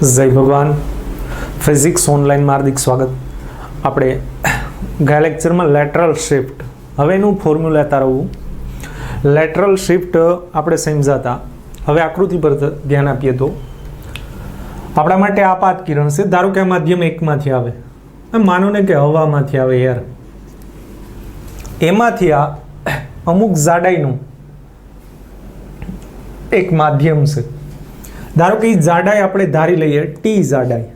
જય ભગવાન. ફિઝિક્સ ઓનલાઈનમાં હાર્દિક સ્વાગત. આપણે ગયા લેક્ચરમાં લેટરલ શિફ્ટ, હવે એનું ફોર્મ્યુલા તારવવું. લેટરલ શિફ્ટ આપણે સમજાતા. હવે આકૃતિ પર ધ્યાન આપીએ તો આપણા માટે આપાત કિરણ છે. ધારો કે આ માધ્યમ એકમાંથી આવે, માનો ને કે હવામાંથી આવે યાર, એમાંથી આ અમુક જાડાઈનું એક માધ્યમ છે. ધારો કે જાડાઈ આપણે ધારી લઈએ ટી જાડાઈ.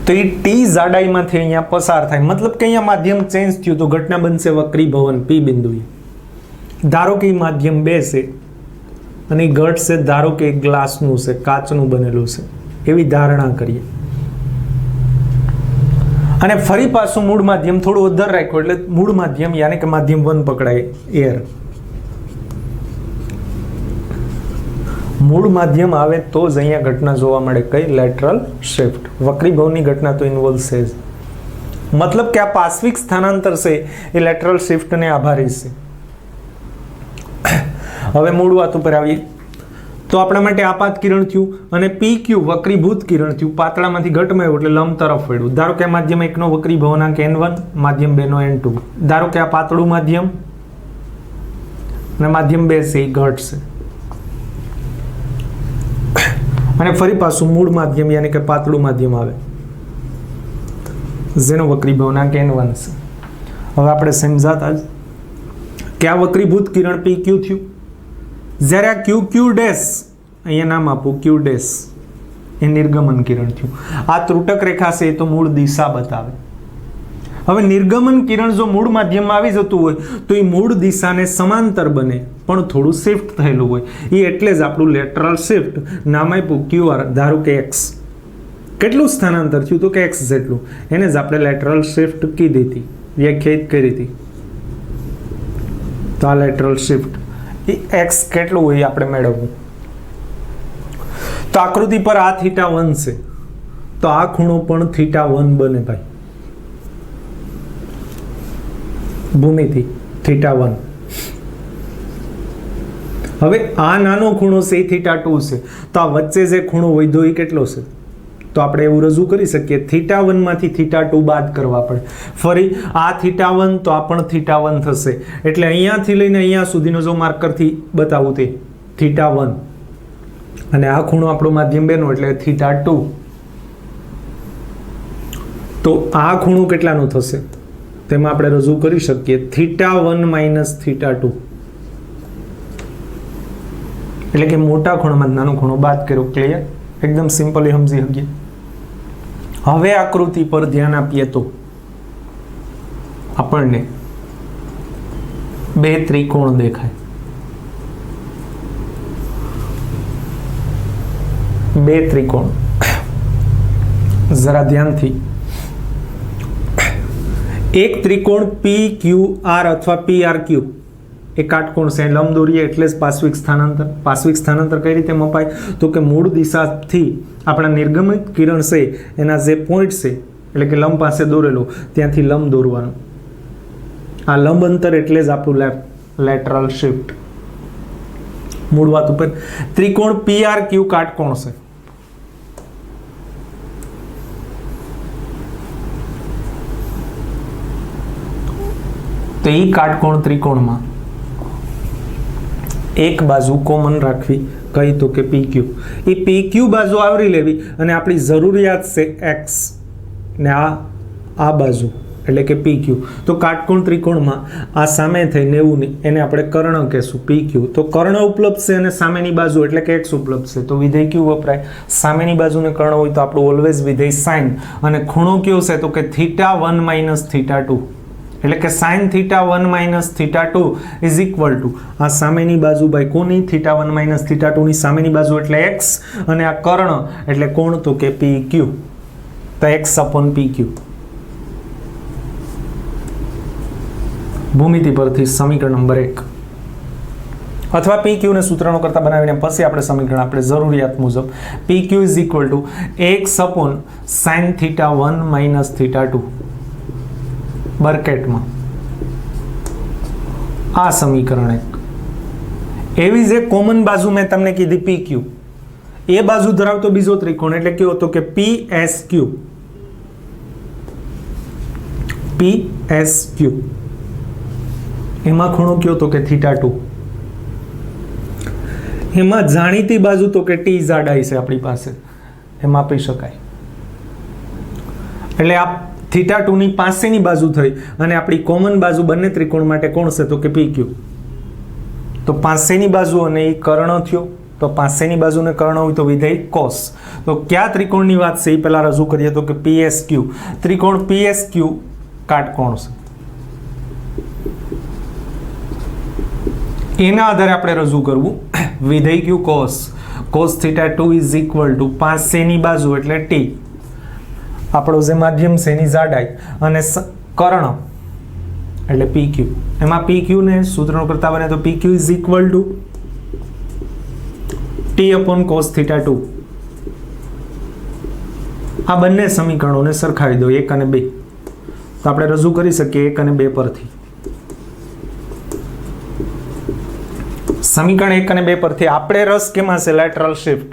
તો એ ટી જાડાઈમાંથી અહીંયા પસાર થાય, મતલબ કે અહીંયા માધ્યમ ચેન્જ થયું તો ઘટના બનશે વક્રીભવન પી બિંદુએ. ધારો કે માધ્યમ 2 છે અને ઘટ છે ધારો કે ગ્લાસનું છે, કાચનું બનેલું છે, એવી ધારણા કરીએ. અને ફરી પાછું મૂળ માધ્યમ થોડું વધારે રાખ્યું એટલે મૂળ માધ્યમ યાની કે માધ્યમ 1 પકડાય એર. મૂળ માધ્યમ આવે તો જ અહીંયા ઘટના જોવા મળે, કઈ? Lateral shift. વક્રીભવનની ઘટના તો ઇન્વોલ્વ છે જ. મતલબ કે આ પાર્શ્વિક સ્થાનાંતર છે એ લેટરલ શિફ્ટને આભારી છે. હવે મૂળ વાત ઉપર આવીએ તો આપણા માટે આપાત કિરણ થયું અને પી ક્યુ વક્રીભૂત કિરણ થયું. પાતળામાંથી ઘટમાં આવ્યું એટલે લંબ તરફ વળ્યું. ધારો કે આ માધ્યમ 1 નો વક્રીભવનાંક n1, માધ્યમ 2 નો n2. ધારો કે આ પાતળું માધ્યમ અને માધ્યમ 2 છે એ ઘટ છે. અને ફરી પાછું મૂળ માધ્યમ યાની કે પાતળું માધ્યમ આવે જેનો વક્રીભવનાંક n1 છે. હવે આપણે સમજાતા જ કે આ વક્રીભૂત કિરણ પી ક્યુ થયું. જ્યારે આ ક્યુ ક્યુ ડેશ, અહીંયા નામ આપું ક્યુ ડેશ, એ નિર્ગમન કિરણ થયું. આ ત્રુટક રેખા છે તો મૂળ દિશા બતાવે. હવે નિર્ગમન કિરણ જો મૂળ માધ્યમમાં આવી જતું હોય તો એ મૂળ દિશાને સમાંતર બને પણ થોડું શિફ્ટ થયેલું હોય. એ એટલે જ આપણું લેટરલ શિફ્ટ નામ આપ્યું QR. ધારો કે x કેટલું સ્થાનાંતર થયું તો કે x જેટલું, એને જ આપણે લેટરલ શિફ્ટ કીધી હતી, વ્યાખ્યાયિત કરી હતી. તો આ લેટરલ શિફ્ટ એ x કેટલું હોય આપણે મેળવવું. તો આકૃતિ પર આ θ1 છે તો આ ખૂણો પણ θ1 બને ભાઈ, ભૂમિતિ θ1. હવે આ નાનો ખૂણો છે એ θ2 છે તો આ વચ્ચે જે ખૂણો વધ્યો એ કેટલો છે? તો આપણે એવું રજૂ કરી શકીએ θ1 માંથી θ2 બાદ કરવા પડે. ફરી આ θ1 તો આ પણ θ1 થશે. એટલે અહીંયાથી લઈને અહીંયા સુધીનો જો માર્કરથી બતાવું તે θ1 અને આ ખૂણો આપણો માધ્યમ 2 નો એટલે θ2. તો આ ખૂણો કેટલાનો થશે તેમાં આપણે રજૂ કરી શકીએ θ1 માઇનસ θ2. એટલે કે મોટા ખૂણામાં નાનો ખૂણો બાદ કર્યો. ક્લિયર? એકદમ સિમ્પલી સમજી શકીએ. હવે આકૃતિ પર ધ્યાન આપીએ તો આપણને 2 ત્રિકોણ દેખાય. 2 ત્રિકોણ જરા ધ્યાનથી. એક ત્રિકોણ PQR અથવા PRQ એ કાટકોણ છે, લંબ દોરીએ એટલે જ પાર્શ્વિક સ્થાનાંતર. પાર્શ્વિક સ્થાનાંતર કઈ રીતે મપાય તો કે મૂળ દિશાથી આપણા નિર્ગમિત કિરણ છે એના જે પોઈન્ટ છે એટલે કે લંબ પાસે દોરેલો ત્યાંથી લંબ દોરવાનું. આ લંબ અંતર એટલે જ આપણું લેટરલ શિફ્ટ. મૂળ વાત ઉપર ત્રિકોણ PRQ કાટકોણ છે. તો એ કાટકોણ ત્રિકોણમાં એક બાજુ કોમન રાખવી, કઈ તો કે PQ. એ PQ બાજુ આવરી લેવી અને આપણી જરૂરિયાત છે x ને આ બાજુ એટલે કે PQ. તો કાટકોણ ત્રિકોણમાં આ સામે થઈ 90 ની એને આપણે કર્ણ કહેશું PQ. તો કર્ણ ઉપલબ્ધ છે અને સામેની બાજુ એટલે કે x ઉપલબ્ધ છે તો વિધેય Q વપરાય. સામેની બાજુને કર્ણ હોય તો આપણું ઓલવેઝ વિધેય sin. અને ખૂણો કયો છે તો કે θ1 માઇનસ θ2 એટલે કે sin θ1 minus θ2 is equal to આ સામેની બાજુ ભાઈ કોની? θ1 માઇનસ θ2 ની સામેની બાજુ એટલે x અને આ કર્ણ એટલે કોણ તો કે PQ. તો x અપોન PQ. ભૂમિતિ પરથી સમીકરણ નંબર 1 અથવા PQ ને સૂત્રનો કરતા બનાવીને પછી આપણે સમીકરણ આપણે જરૂરિયાત મુજબ PQ is equal to x upon sin θ1 minus θ2 બ્રેકેટમાં આ સમીકરણ 1. એવી જ એક કોમન બાજુ મેં તમને કીધી PQ, એ બાજુ ધરાવતો બીજો ત્રિકોણ એટલે કયો હતો કે PSQ. PSQ એમાં ખૂણો કયો તો કે θ2. એમાં જાણીતી બાજુ તો કે T જાડાઈ છે આપણી પાસે, એ માપી શકાય. એટલે આ θ2 ની પાસેની બાજુ થઈ અને આપણી કોમન બાજુ બંને ત્રિકોણ માટે કોણ છે તો કે PQ. તો પાસેની બાજુ અને એ કર્ણ થયો, તો પાસેની બાજુને કર્ણ હોય તો વિધેય cos. તો કયા ત્રિકોણની વાત છે એ પહેલા રજૂ કરીએ તો કે PSQ. ત્રિકોણ PSQ કાટકોણ છે, એના આધારે આપણે રજૂ કરવું વિધેય Q cos. cos θ2 is equal to પાસેની બાજુ એટલે T, આપણો જે માધ્યમ છે એની જાડાઈ, અને કર્ણ એટલે PQ. એમાં PQ ને સૂત્રનો કરતા બને તો PQ is equal two T upon cos θ2. આ બંને સમીકરણોને સરખાવી દો 1 અને 2, તો આપણે રજૂ કરી શકીએ 1 અને 2 પરથી. સમીકરણ 1 અને 2 પરથી આપણે રસ કેમાં છે? Lateral shift.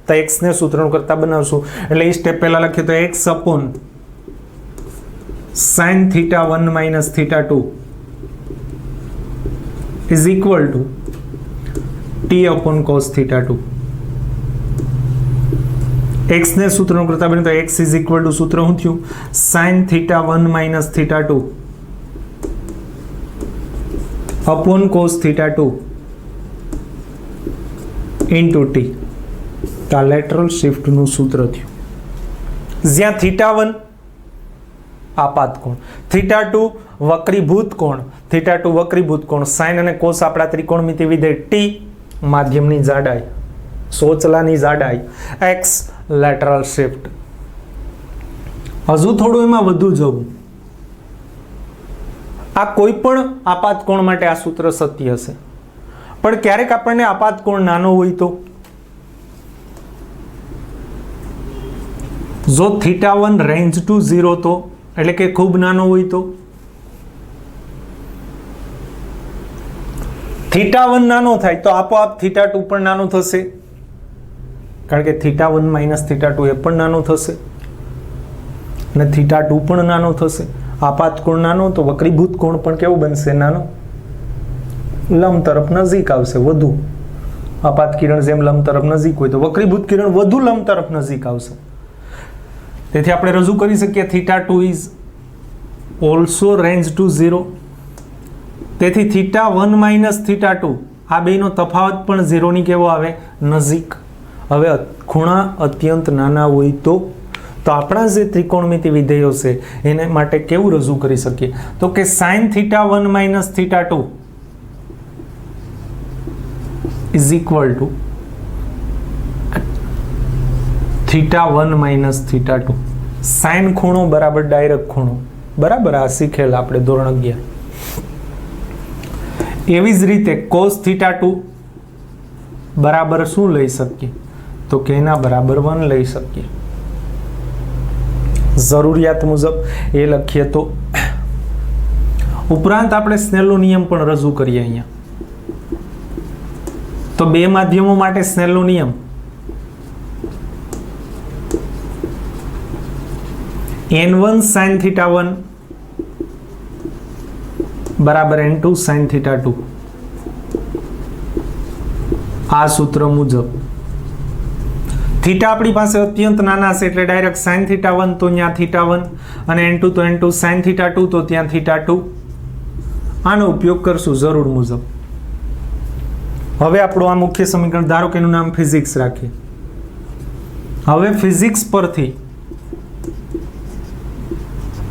તો x ને સૂત્રનો કરતા બનાવશું એટલે એ સ્ટેપ પહેલા લખીએ તો x upon sin θ1 minus θ2 is equal to T upon cos θ2. x ને સૂત્રનો કરતા બને તો x is equal to સૂત્ર શું થયું? sin θ1 minus θ2 upon cos θ2 into T. તો આ લેટરલ શિફ્ટનું સૂત્ર થયું. જ્યાં θ1 આપાત કોણ, θ2 વક્રીભૂત કોણ, θ2 વક્રીભૂત કોણ, sin અને cos આપણા ત્રિકોણમિતિ વિધેય T માધ્યમની જાડાઈ, સોચલાની જાડાઈ, x લેટરલ શિફ્ટ. હજુ થોડું એમાં વધુ જવું. આ કોઈ પણ આપાત કોણ માટે આ સૂત્ર સત્ય હશે, પણ ક્યારેક આપણને આપાત કોણ નાનો હોય તો જો θ1 રેન્જ ટુ 0 તો એટલે કે ખૂબ નાનો હોય તો θ1 નાનો થાય તો આપોઆપ θ2 પણ નાનું થશે, કારણ કે θ1 માઇનસ θ2 એ પણ નાનું થશે અને θ2 પણ નાનો થશે. આપાત કોણ નાનો તો વક્રીભૂત કોણ પણ કેવું બનશે? નાનો, લંબ તરફ નજીક આવશે વધુ. આપાત કિરણ જેમ લંબ તરફ નજીક હોય તો વક્રીભૂત કિરણ વધુ લંબ તરફ નજીક આવશે. તેથી આપણે રજૂ કરી શકીએ θ2 ઇઝ ઓલસો રેન્જ ટુ 0. તેથી θ1 માઇનસ θ2 આ બેનો તફાવત પણ 0 ની કેવો આવે? નજીક. હવે ખૂણા અત્યંત નાના હોય તો આપણા જે ત્રિકોણમિતિ વિધેયો છે એને માટે કેવું રજૂ કરી શકીએ તો કે sin θ1 minus θ2 is equal to θ1 minus θ2. Sine ખૂણો બરાબર ડાયરેક્ટ ખૂણો, બરાબર આ શીખેલા આપણે ધોરણ 11. એવી જ રીતે cos θ2 બરાબર શું લઈ શકીએ તો કે એના બરાબર 1 લઈ શકીએ. જરૂરિયાત મુજબ એ લખીએ તો. ઉપરાંત આપણે સ્નેલનો નિયમ પણ રજૂ કરીએ અહીંયા. તો બે માધ્યમો માટે સ્નેલનો નિયમ n1 sin θ1 બરાબર n2 sin θ2. આ સૂત્ર મુજબ થીટા આપણી પાસે અત્યંત નાના છે એટલે ડાયરેક્ટ sin θ1 તો ત્યાં θ1 અને n2 તો n2 sin θ2 તો ત્યાં θ2. આનો ઉપયોગ કરશું જરૂર મુજબ. હવે આપણું આ મુખ્ય સમીકરણ ધારો કે એનું નામ ફિઝિક્સ રાખીએ. હવે ફિઝિક્સ પરથી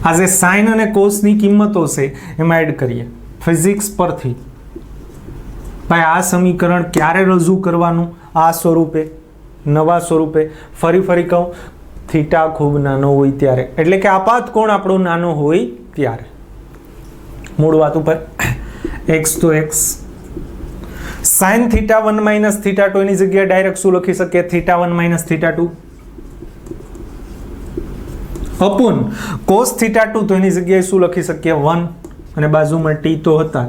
આ જે સાઇન અને કોસની કિંમતો છે એમાં એડ કરીએ. ફિઝિક્સ પરથી ભાઈ આ સમીકરણ ક્યારે રજૂ કરવાનું? આ સ્વરૂપે, નવા સ્વરૂપે. ફરી કહું, થીટા ખૂબ નાનો હોય ત્યારે, એટલે કે આપાત કોણ આપણો નાનો હોય ત્યારે. મૂળ વાત ઉપર x તો x sin θ1 માઇનસ θ2 એની જગ્યાએ ડાયરેક્ટ શું લખી શકીએ? θ1 માઇનસ θ2 અપોન cos θ2 તો એની જગ્યાએ શું લખી શકીએ? 1 અને બાજુમાં t તો હતા.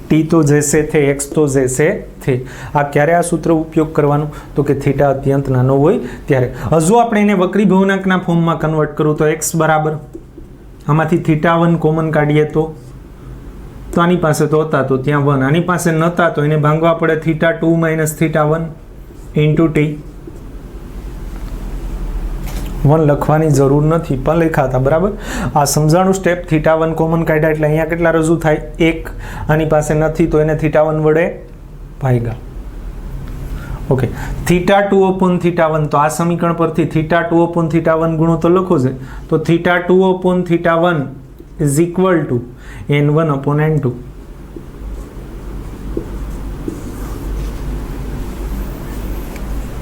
टी तो जैसे थे एक्स तो जैसे थे। आ क्यारे आ सूत्र उपयोग करवानुं तो कि थीटा अत्यंत नानो होय त्यारे। हजू આપણે એને વક્રી ભવનાંકના ફોર્મમાં કન્વર્ટ કરું તો x બરાબર આમાંથી θ1 કોમન કાઢીએ તો આની પાસે તો હતા તો ત્યાં 1, આની પાસે નતા તો એને ભાંગવા પડે θ2 - θ1 ઇન્ટુ ટી। 1 લખવાની જરૂર નથી પણ લખાતા બરાબર। આ સમજાણું સ્ટેપ θ1 કોમન કાઢ્યા એટલે અહીંયા કેટલા રજૂ થાય 1, આની પાસે નથી તો એને θ1 વડે ભાગ્યા। ઓકે, θ2 upon θ1 તો આ સમીકરણ પરથી θ2 upon θ1 ગુણોત્તર લખો છે તો θ2 upon θ1 is equal to n1 upon n2।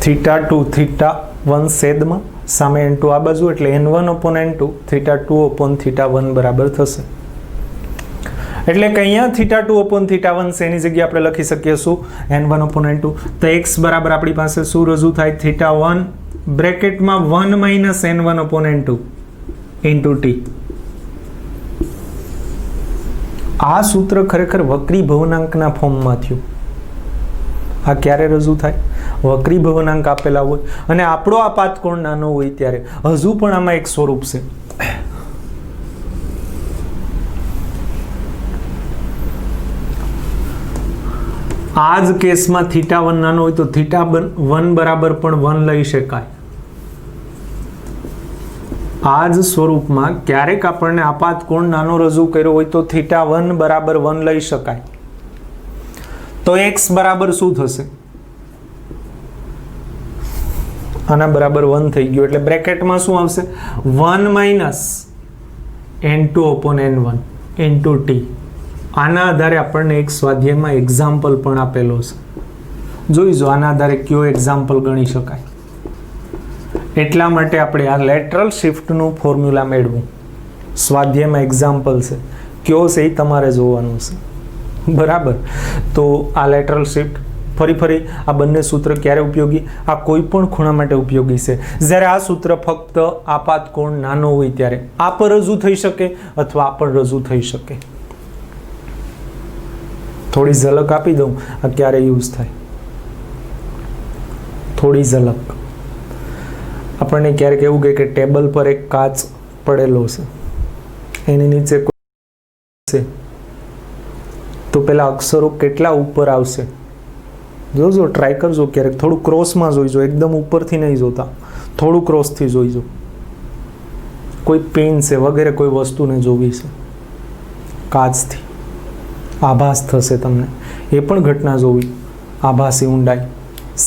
θ2 θ1 છેદમાં સામે n2 આ બાજુ એટલે n1 upon n2 θ2 upon θ1 બરાબર થશે। એટલે કે અહીંયા θ2 upon θ1 એની જગ્યાએ આપણે લખી શકીએ શું n1 upon n2 તો x બરાબર આપણી પાસે શું રજૂ થાય θ1 બ્રેકેટમાં 1 - n1 upon n2 into t। આ સૂત્ર ખરેખર વક્રી ભવનાંકના ફોર્મમાં થયું। આ ક્યારે રજૂ થાય વક્રી ભવનાંક આપેલા હોય અને આપણો આ પાતકોણ નાનો હોય ત્યારે। હજુ પણ આમાં એક સ્વરૂપ છે, આ જ કેસમાં θ1 નાનો હોય તો θ1 બરાબર પણ 1 લઈ શકાય। આ જ સ્વરૂપમાં ક્યારેક આપણને આપાત કોણ નાનો રજૂ કર્યો હોય તો θ1 બરાબર 1 લઈ શકાય। તો x બરાબર શું થશે આના બરાબર 1 થઈ ગયું એટલે બ્રેકેટમાં શું આવશે 1 - n2 upon n1 into t। આના આધારે આપણને એક સ્વાધ્યાયમાં એક્ઝામ્પલ પણ આપેલો છે, જોઈજો આના આધારે કયો એક્ઝામ્પલ ગણી શકાય। એટલા માટે આપણે આ લેટરલ શિફ્ટનું ફોર્મ્યુલા મેળવું સ્વાધ્યાયમાં એક્ઝામ્પલ છે, કયો છે એ તમારે જોવાનું છે બરાબર। તો આ લેટરલ શિફ્ટ ફરી આ બંને સૂત્ર ક્યારે ઉપયોગી આ કોઈ પણ ખૂણા માટે ઉપયોગી છે જ્યારે આ સૂત્ર ફક્ત આપાત કોણ નાનો હોય ત્યારે આ પર રજૂ થઈ શકે અથવા આ પર રજૂ થઈ શકે। થોડી ઝલક આપી દઉં આ ક્યારે યુઝ થાય, થોડી ઝલક। આપણને ક્યારેક એવું કહે કે ટેબલ પર એક કાચ પડેલો છે, એની નીચે છે તો પેલા અક્ષરો કેટલા ઉપર આવશે જોજો, ટ્રાય કરજો ક્યારેક થોડું ક્રોસમાં જોઈજો, એકદમ ઉપરથી નહીં જોતા, થોડું ક્રોસથી જોઈજો। કોઈ પેન છે વગેરે કોઈ વસ્તુને જોવી છે કાચથી, આભાસ થશે તમને, એ પણ ઘટના જોવી, આભાસી ઊંડાઈ,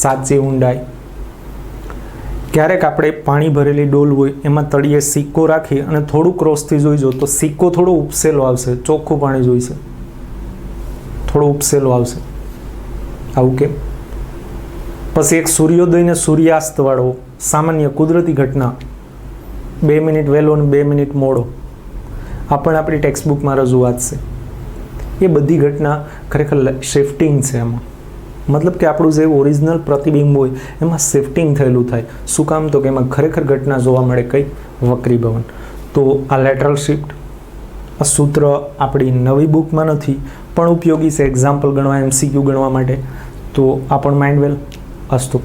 સાચી ઊંડાઈ। ક્યારેક આપણે પાણી ભરેલી ડોલ હોય એમાં તળિયે સિક્કો રાખી અને થોડું ક્રોસથી જોઈજો તો સિક્કો થોડો ઉપસેલો આવશે, ચોખ્ખું પાણી જોઈશે થોડો ઉપસેલો આવશે, આવું કેમ? પછી એક સૂર્યોદય ને સૂર્યાસ્ત વાળો સામાન્ય કુદરતી ઘટના, 2 મિનિટ વહેલો અને 2 મિનિટ મોડો, આ પણ આપણી ટેક્સ્ટ બુકમાં રજૂઆત છે। એ બધી ઘટના ખરેખર શિફ્ટિંગ છે એમાં, મતલબ કે આપણું જે ઓરિજિનલ પ્રતિબિંબ હોય એમાં શિફ્ટિંગ થયેલું થાય। શું કામ તો કે એમાં ખરેખર ઘટના જોવા મળે કઈ વક્રીભવન। તો આ લેટરલ શિફ્ટ આ સૂત્ર આપણી નવી બુકમાં નથી પણ ઉપયોગી છે એક્ઝામ્પલ ગણવા, MCQ ગણવા માટે। તો આ પણ માઇન્ડ વેલ અસ્તુ।